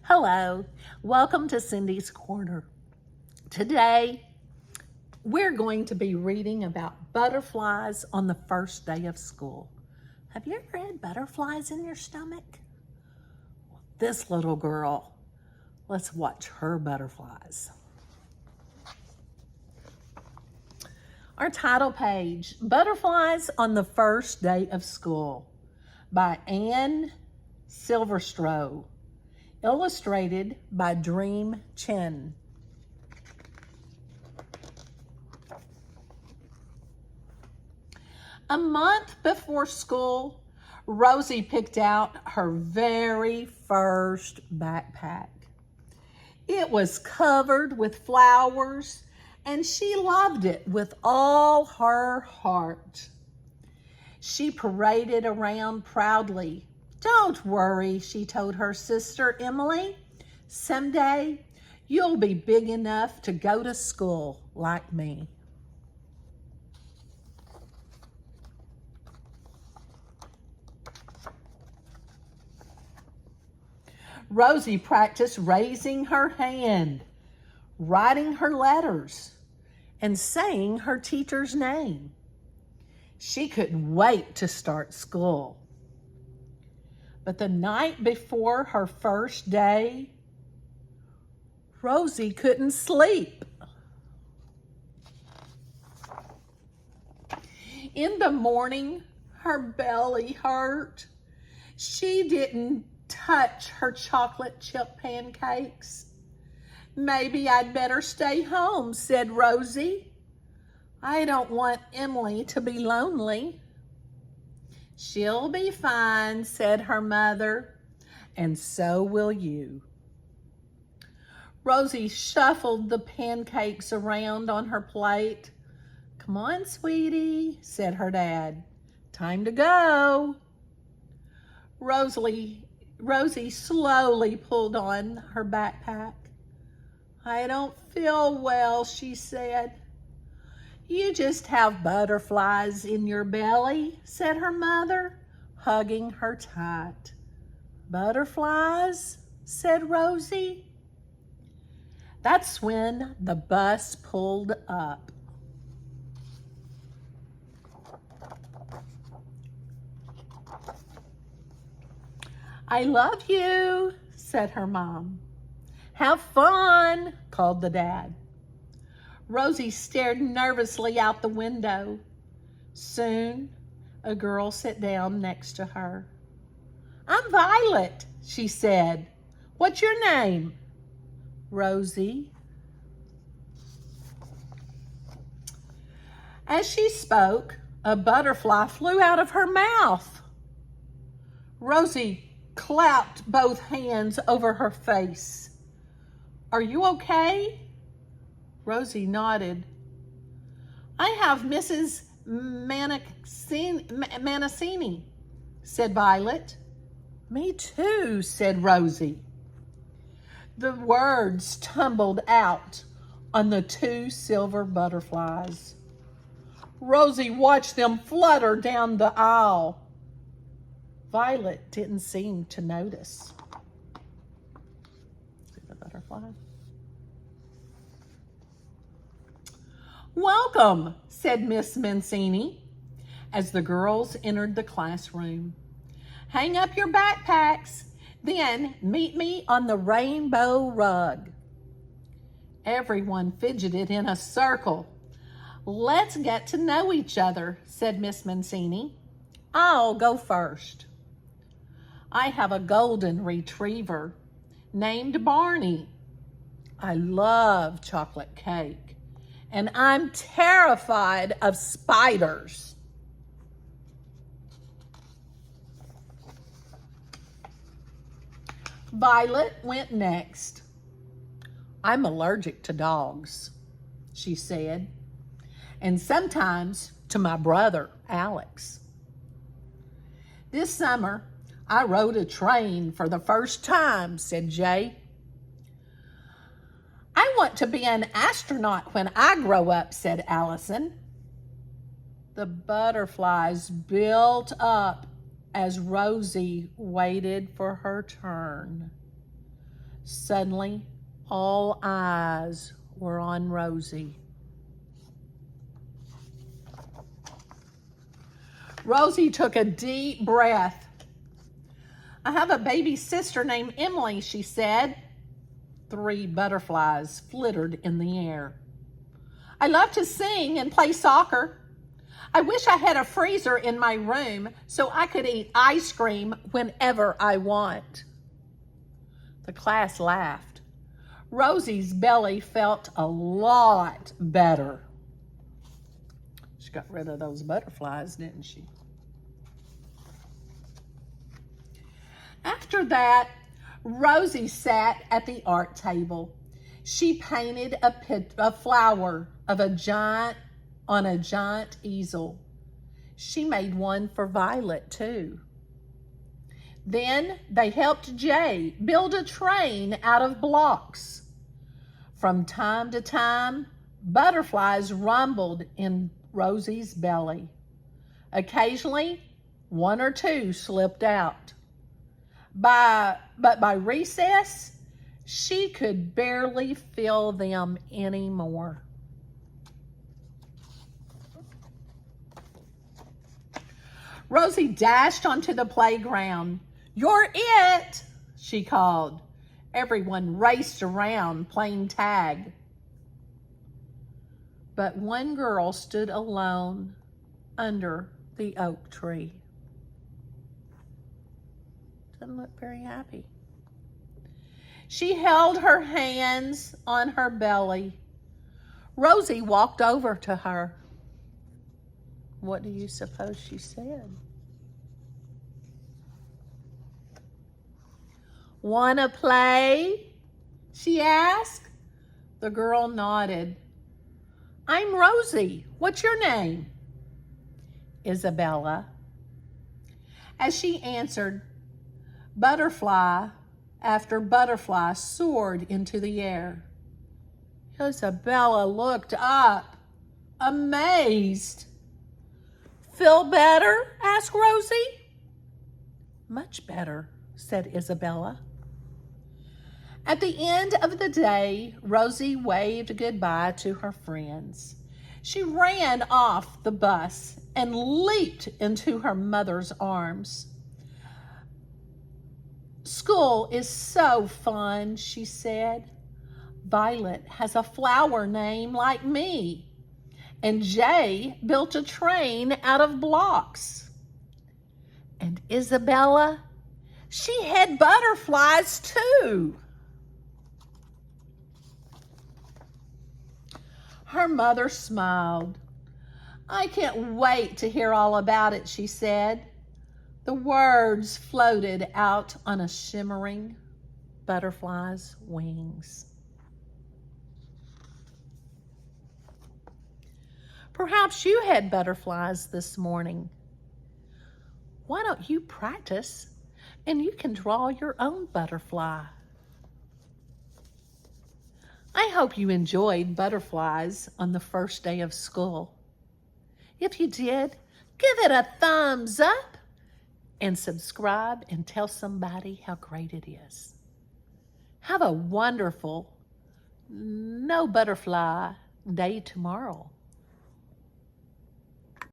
Hello, welcome to Cindy's Corner. Today, we're going to be reading about butterflies on the first day of school. Have you ever had butterflies in your stomach? This little girl, let's watch her butterflies. Our title page, Butterflies on the First Day of School by Anne Silverstroh. Illustrated by Dream Chen. A month before school, Rosie picked out her very first backpack. It was covered with flowers, and she loved it with all her heart. She paraded around proudly. "Don't worry," she told her sister Emily. "Someday you'll be big enough to go to school like me." Rosie practiced raising her hand, writing her letters, and saying her teacher's name. She couldn't wait to start school. But the night before her first day, Rosie couldn't sleep. In the morning, her belly hurt. She didn't touch her chocolate chip pancakes. "Maybe I'd better stay home," said Rosie. "I don't want Emily to be lonely." "She'll be fine," said her mother, "and so will you." Rosie shuffled the pancakes around on her plate. "Come on, sweetie," said her dad. "Time to go." Rosie slowly pulled on her backpack. "I don't feel well," she said. "You just have butterflies in your belly," said her mother, hugging her tight. "Butterflies?" said Rosie. That's when the bus pulled up. "I love you," said her mom. "Have fun," called the dad. Rosie stared nervously out the window. Soon, a girl sat down next to her. "I'm Violet," she said. "What's your name?" "Rosie." As she spoke, a butterfly flew out of her mouth. Rosie clapped both hands over her face. "Are you okay?" Rosie nodded. "I have Mrs. Manasini," said Violet. "Me too," said Rosie. The words tumbled out on the two silver butterflies. Rosie watched them flutter down the aisle. Violet didn't seem to notice. See the butterfly? "Welcome," said Miss Mancini as the girls entered the classroom. "Hang up your backpacks, then meet me on the rainbow rug." Everyone fidgeted in a circle. "Let's get to know each other," said Miss Mancini. "I'll go first. I have a golden retriever named Barney. I love chocolate cake, and I'm terrified of spiders." Violet went next. "I'm allergic to dogs," she said, "and sometimes to my brother, Alex." "This summer, I rode a train for the first time," said Jay. "I want to be an astronaut when I grow up," said Allison. The butterflies built up as Rosie waited for her turn. Suddenly, all eyes were on Rosie. Rosie took a deep breath. "I have a baby sister named Emily," she said. 3 butterflies flittered in the air. "I love to sing and play soccer. I wish I had a freezer in my room so I could eat ice cream whenever I want." The class laughed. Rosie's belly felt a lot better. She got rid of those butterflies, didn't she? After that, Rosie sat at the art table. She painted a flower of a giant on a giant easel. She made one for Violet too. Then they helped Jay build a train out of blocks. From time to time, butterflies rumbled in Rosie's belly. Occasionally, 1 or 2 slipped out. But by recess, she could barely feel them anymore. Rosie dashed onto the playground. "You're it," she called. Everyone raced around playing tag. But one girl stood alone under the oak tree. Doesn't look very happy. She held her hands on her belly. Rosie walked over to her. What do you suppose she said? "Wanna play?" she asked. The girl nodded. "I'm Rosie. What's your name?" "Isabella." As she answered, butterfly after butterfly soared into the air. Isabella looked up, amazed. "Feel better?" asked Rosie. "Much better," said Isabella. At the end of the day, Rosie waved goodbye to her friends. She ran off the bus and leaped into her mother's arms. "School is so fun," she said. "Violet has a flower name like me, and Jay built a train out of blocks. And Isabella, she had butterflies too." Her mother smiled. "I can't wait to hear all about it," she said. The words floated out on a shimmering butterfly's wings. Perhaps you had butterflies this morning. Why don't you practice and you can draw your own butterfly? I hope you enjoyed butterflies on the first day of school. If you did, give it a thumbs up and subscribe and tell somebody how great it is. Have a wonderful no butterfly day tomorrow.